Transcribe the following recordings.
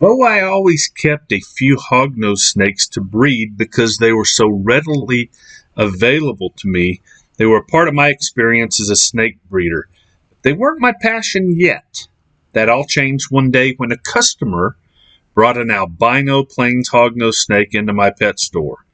Though I always kept a few hognose snakes to breed because they were so readily available to me, they were part of my experience as a snake breeder. They weren't my passion yet. That all changed one day when a customer brought an albino plains hognose snake into my pet store.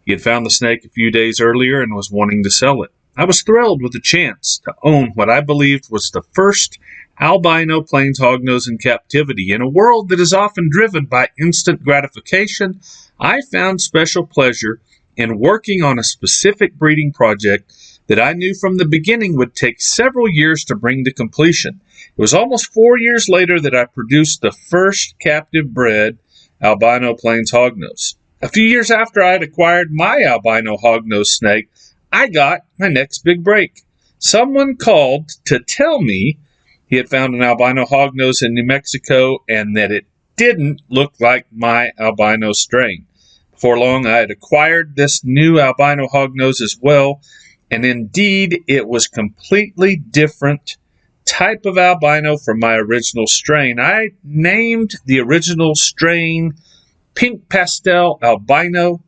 He had found the snake a few days earlier and was wanting to sell it. I was thrilled with the chance to own what I believed was the first albino plains hognose in captivity. In a world that is often driven by instant gratification, I found special pleasure in working on a specific breeding project that I knew from the beginning would take several years to bring to completion. It was almost 4 years later that I produced the first captive bred albino plains hognose. A few years after I had acquired my albino hognose snake, I got my next big break. Someone called to tell me he had found an albino hognose in New Mexico and that it didn't look like my albino strain. Before long, I had acquired this new albino hognose as well, and indeed, it was completely different type of albino from my original strain. I named the original strain Pink Pastel Albino,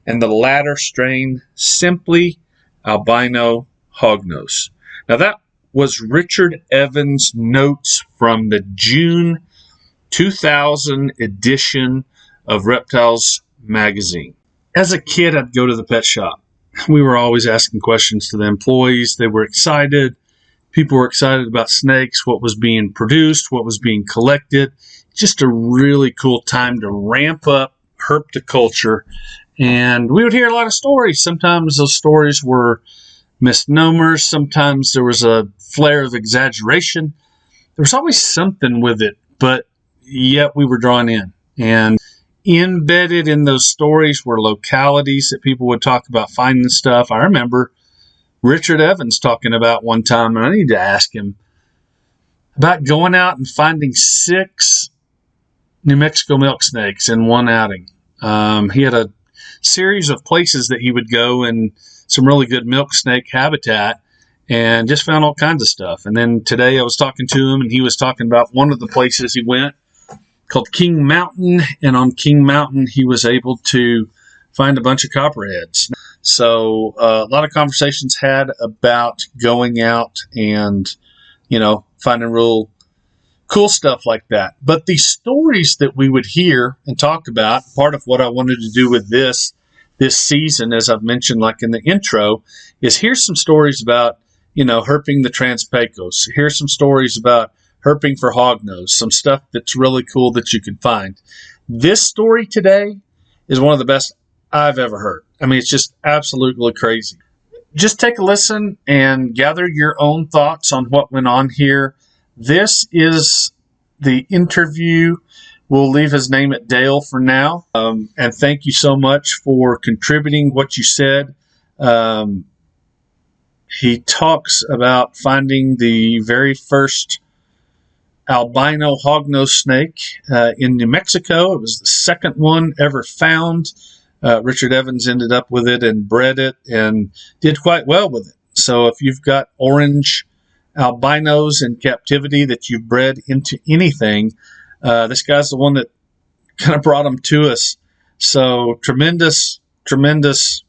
and the latter strain simply Albino Hognose. Now that was Richard Evans' notes from the June 2000 edition of Reptiles magazine. As a kid, I'd go to the pet shop. We were always asking questions to the employees. They were excited. People were excited about snakes, what was being produced, what was being collected. Just a really cool time to ramp up herpetoculture. And we would hear a lot of stories. Sometimes those stories were misnomers. Sometimes there was a flare of exaggeration. There was always something with it, but yet we were drawn in. And embedded in those stories were localities that people would talk about finding stuff. I remember Richard Evans talking about one time, and I need to ask him about going out and finding 6 New Mexico milk snakes in one outing. He had a series of places that he would go and some really good milk snake habitat and just found all kinds of stuff. And then today I was talking to him, and he was talking about one of the places he went called King Mountain, and on King Mountain he was able to find a bunch of copperheads. So a lot of conversations had about going out and, finding real cool stuff like that. But the stories that we would hear and talk about, part of what I wanted to do with this season, as I've mentioned, like in the intro, is here's some stories about, herping the Trans-Pecos. Here's some stories about herping for hognose, some stuff that's really cool that you can find. This story today is one of the best I've ever heard. I mean, it's just absolutely crazy. Just take a listen and gather your own thoughts on what went on here. This is the interview. We'll leave his name at Dale for now. And thank you so much for contributing what you said. He talks about finding the very first albino hognose snake in New Mexico. It was the second one ever found. Richard Evans ended up with it and bred it and did quite well with it. So if you've got orange albinos in captivity that you've bred into anything, this guy's the one that kind of brought them to us. So tremendous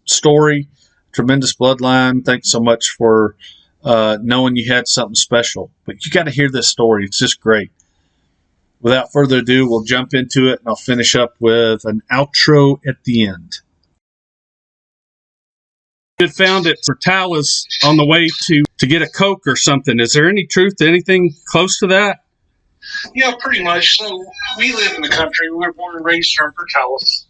story, tremendous bloodline. Thanks so much for knowing you had something special. But you got to hear this story. It's just great. Without further ado, we'll jump into it, and I'll finish up with an outro at the end. It found at Portales on the way to get a Coke or something. Is there any truth to anything close to that? Yeah, pretty much. So we live in the country. We were born and raised here in Portales,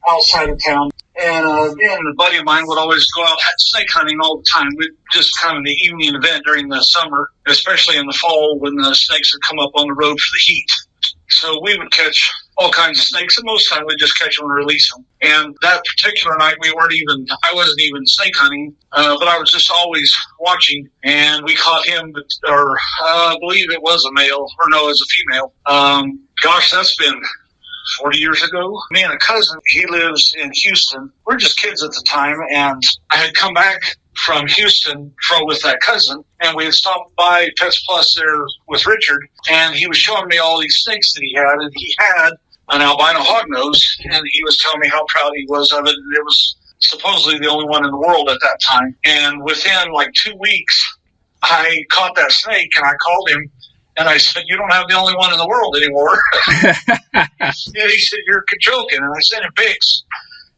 outside of town. And a buddy of mine would always go out snake hunting all the time. We'd just kind of the evening event during the summer, especially in the fall when the snakes would come up on the road for the heat. So we would catch all kinds of snakes, and most of the time we'd just catch them and release them. And that particular night, I wasn't even snake hunting, but I was just always watching, and we caught him, I believe it was a male, or no, it was a female. Gosh, that's been 40 years ago. Me and a cousin, he lives in Houston. We're just kids at the time, and I had come back from Houston with that cousin, and we had stopped by Pets Plus there with Richard, and he was showing me all these snakes that he had, and he had an albino hognose, and he was telling me how proud he was of it, and it was supposedly the only one in the world at that time. And within like 2 weeks, I caught that snake, and I called him, and I said, "You don't have the only one in the world anymore." And he said, "You're joking." And I sent him pics.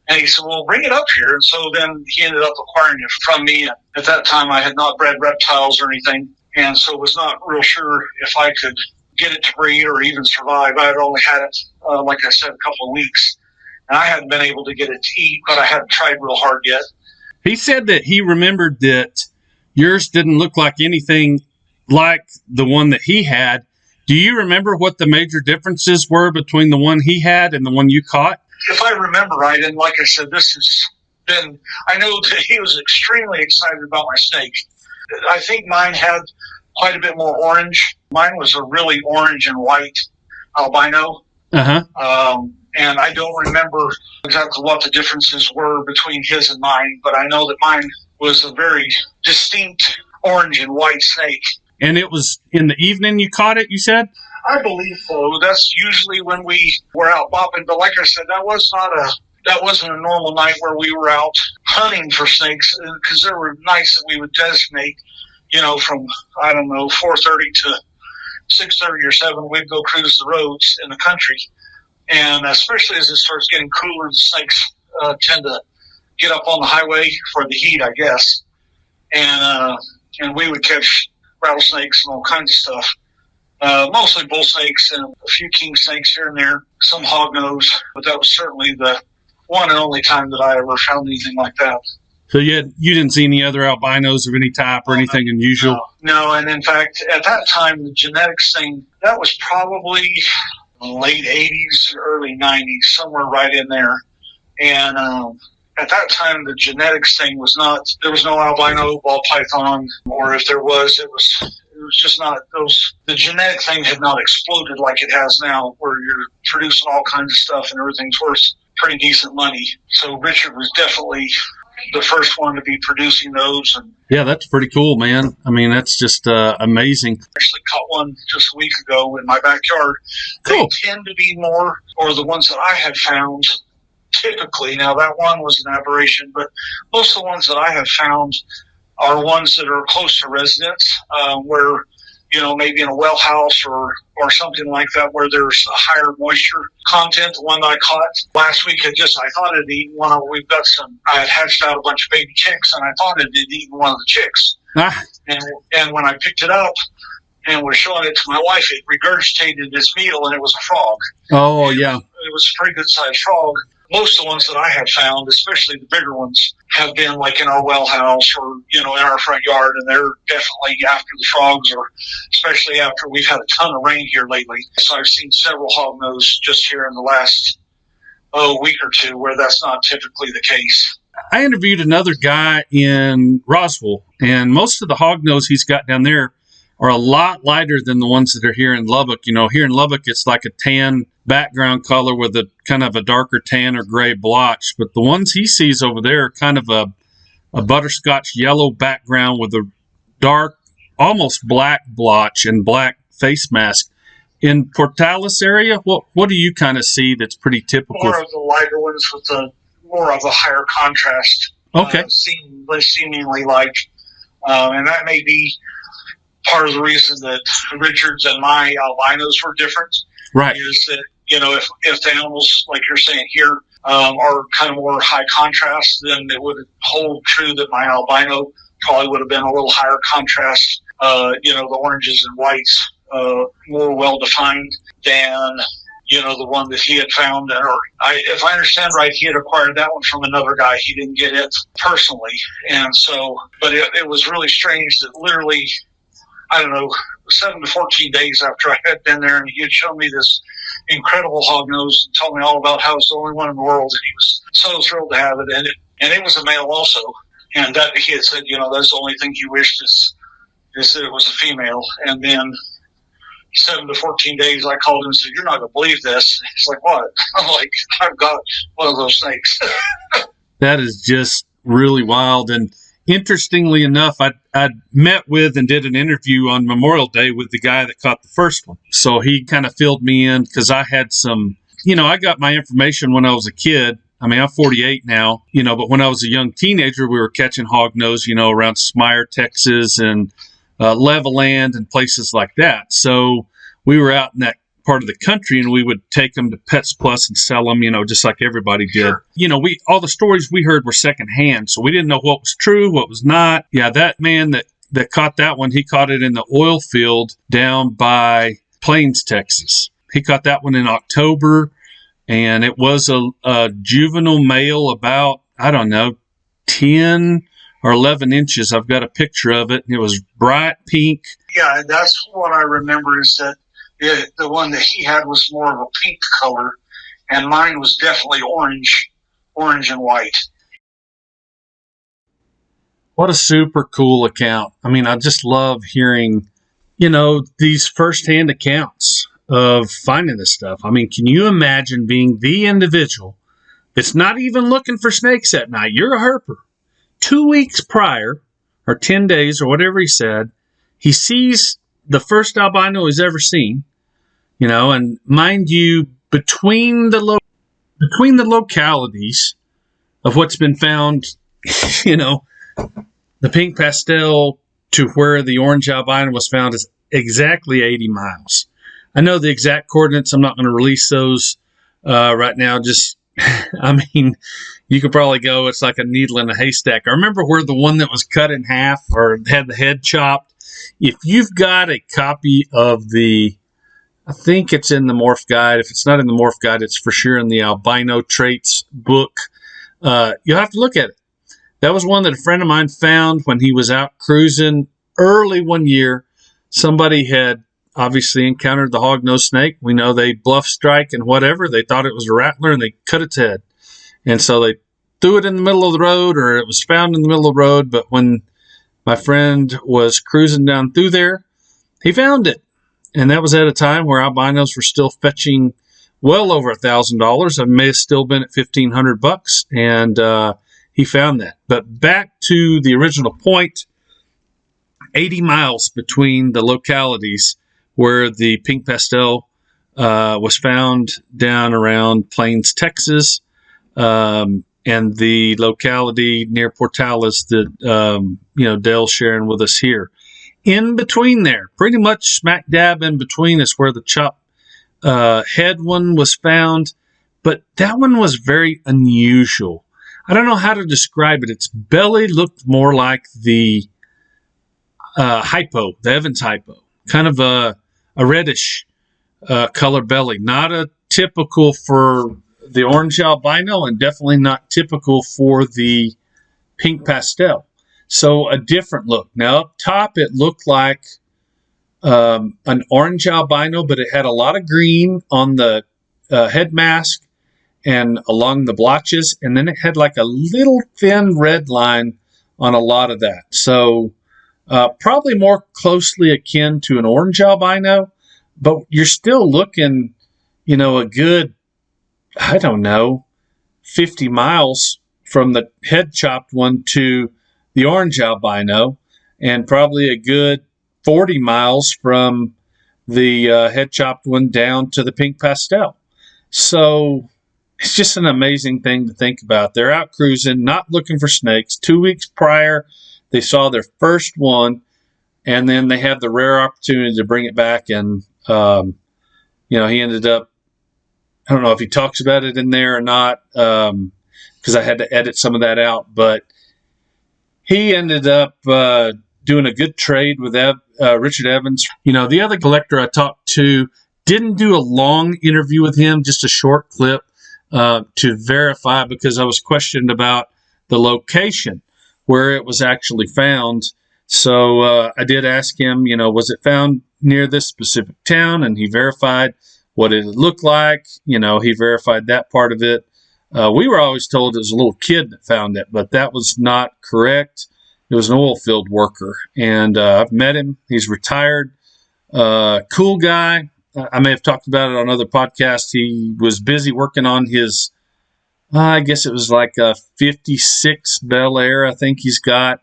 And he said, "Well, bring it up here." And so then he ended up acquiring it from me. At that time, I had not bred reptiles or anything, and so was not real sure if I could get it to breed or even survive. I had only had it, like I said, a couple of weeks. And I hadn't been able to get it to eat, but I hadn't tried real hard yet. He said that he remembered that yours didn't look like anything like the one that he had. Do you remember what the major differences were between the one he had and the one you caught? If I remember right, and like I said, this has been, I know that he was extremely excited about my snake. I think mine had quite a bit more orange. Mine was a really orange and white albino. And I don't remember exactly what the differences were between his and mine, but I know that mine was a very distinct orange and white snake. And it was in the evening you caught it, you said? I believe so. That's usually when we were out bopping. But like I said, that wasn't a normal night where we were out hunting for snakes, because there were nights that we would designate, from, 4:30 to 6:30 or 7, we'd go cruise the roads in the country. And especially as it starts getting cooler, the snakes tend to get up on the highway for the heat, I guess. And we would catch rattlesnakes and all kinds of stuff. Mostly bull snakes and a few king snakes here and there, some hognose, but that was certainly the one and only time that I ever found anything like that. So you didn't see any other albinos of any type or anything unusual? No, and in fact, at that time, the genetics thing, that was probably late 80s, early 90s, somewhere right in there. And at that time, the genetics thing was not, there was no albino ball python, or if there was, it was just not those. The genetic thing had not exploded like it has now, where you're producing all kinds of stuff and everything's worth pretty decent money. So Richard was definitely the first one to be producing those. And yeah, that's pretty cool, man. I mean, that's just amazing. I actually caught one just a week ago in my backyard. Cool. They tend to be more, or the ones that I had found typically, now that one was an aberration, but most of the ones that I have found are ones that are close to residence, where, maybe in a well house or something like that, where there's a higher moisture content. The one that I caught last week, I thought it had eaten one of, I had hatched out a bunch of baby chicks, and I thought it had eaten one of the chicks. And when I picked it up and was showing it to my wife, it regurgitated its meal, and it was a frog. Oh, yeah. It was a pretty good sized frog. Most of the ones that I have found, especially the bigger ones, have been like in our well house or, in our front yard, and they're definitely after the frogs, or especially after we've had a ton of rain here lately. So I've seen several hognose just here in the last week or two where that's not typically the case. I interviewed another guy in Roswell, and most of the hognose he's got down there are a lot lighter than the ones that are here in Lubbock. Here in Lubbock, it's like a tan background color with a kind of a darker tan or gray blotch. But the ones he sees over there are kind of a butterscotch yellow background with a dark, almost black blotch and black face mask. In Portales area, what do you kind of see that's pretty typical? More of the lighter ones with more of a higher contrast. Okay. Seemingly like, and that may be part of the reason that Richard's and my albinos were different. Right. Is that, if the animals, like you're saying here, are kind of more high contrast, then it would hold true that my albino probably would have been a little higher contrast, the oranges and whites, more well-defined than, the one that he had found. If I understand right, he had acquired that one from another guy. He didn't get it personally. And so, but it was really strange that literally, 7 to 14 days after I had been there, and he had shown me this incredible hognose and told me all about how it's the only one in the world, and he was so thrilled to have it. And it was a male also, and that he had said, that's the only thing he wished is that it was a female. And then 7 to 14 days, I called him and said, "You're not going to believe this." He's like, "What?" I'm like, "I've got one of those snakes." That is just really wild. And interestingly enough, I met with and did an interview on Memorial Day with the guy that caught the first one. So he kind of filled me in because I had some I got my information when I was a kid. I mean, I'm 48 now, but when I was a young teenager, we were catching hognose, around Smyre, Texas, and Leveland and places like that. So we were out in that part of the country, and we would take them to Pets Plus and sell them, just like everybody did. Sure. All the stories we heard were secondhand, so we didn't know what was true, what was not. Yeah, that man that caught that one, he caught it in the oil field down by Plains, Texas. He caught that one in October, and it was a juvenile male about, 10 or 11 inches. I've got a picture of it. It was bright pink. Yeah, that's what I remember, is that the one that he had was more of a pink color, and mine was definitely orange and white. What a super cool account. I mean, I just love hearing, these firsthand accounts of finding this stuff. I mean, can you imagine being the individual that's not even looking for snakes at night? You're a herper. 2 weeks prior, or 10 days, or whatever he said, he sees the first albino he's ever seen, and mind you, between the localities of what's been found, the pink pastel to where the orange albino was found is exactly 80 miles. I know the exact coordinates. I'm not going to release those right now. Just, you could probably go, it's like a needle in a haystack. I remember where the one that was cut in half or had the head chopped. If you've got a copy of I think it's in the Morph Guide. If it's not in the Morph Guide, it's for sure in the Albino Traits book. You'll have to look at it. That was one that a friend of mine found when he was out cruising early one year. Somebody had obviously encountered the hognose snake. We know they bluff strike and whatever. They thought it was a rattler, and they cut its head. And so they threw it in the middle of the road, or it was found in the middle of the road. But when my friend was cruising down through there, he found it. And that was at a time where albinos were still fetching well over $1,000. It may have still been at $1,500, and he found that. But back to the original point, 80 miles between the localities where the pink pastel was found down around Plains, Texas, and the locality near Portales that Dale's sharing with us here. In between there, pretty much smack dab in between, is where the chopped head one was found, but that one was very unusual. I don't know how to describe it. Its belly looked more like the hypo, the Evans hypo, kind of a reddish color belly. Not a typical for the orange albino, and definitely not typical for the pink pastel. So a different look. Now up top, it looked like an orange albino, but it had a lot of green on the head mask and along the blotches, and then it had like a little thin red line on a lot of that. So probably more closely akin to an orange albino, but you're still looking, a good, 50 miles from the head chopped one to the orange albino, and probably a good 40 miles from the head chopped one down to the pink pastel. So it's just an amazing thing to think about. They're out cruising, not looking for snakes. 2 weeks prior, they saw their first one, and then they had the rare opportunity to bring it back. And, he ended up, I don't know if he talks about it in there or not, because I had to edit some of that out, but he ended up doing a good trade with Richard Evans. The other collector I talked to didn't do a long interview with him, just a short clip to verify, because I was questioned about the location where it was actually found. So I did ask him, was it found near this specific town? And he verified what it looked like. He verified that part of it. We were always told it was a little kid that found it, but that was not correct. It was an oil field worker, and I've met him. He's retired. Cool guy. I may have talked about it on other podcasts. He was busy working on his, I guess it was like a 56 Bel Air, I think he's got.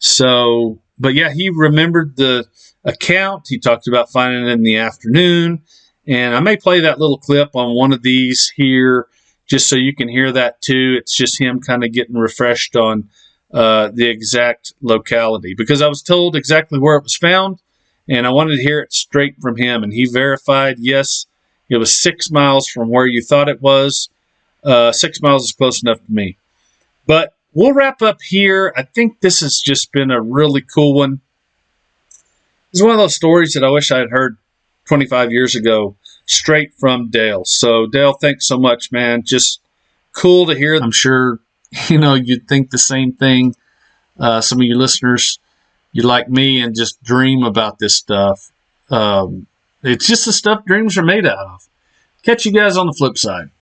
So, but yeah, he remembered the account. He talked about finding it in the afternoon, And I may play that little clip on one of these here just so you can hear that too. It's just him kind of getting refreshed on the exact locality, because I was told exactly where it was found, and I wanted to hear it straight from him. And he verified, yes, it was 6 miles from where you thought it was. 6 miles is close enough to me. But we'll wrap up here. I think this has just been a really cool one. It's one of those stories that I wish I had heard 25 years ago, straight from Dale. So, Dale, thanks so much, man. Just cool to hear. I'm sure, you'd think the same thing. Some of you listeners, you like me and just dream about this stuff. It's just the stuff dreams are made out of. Catch you guys on the flip side.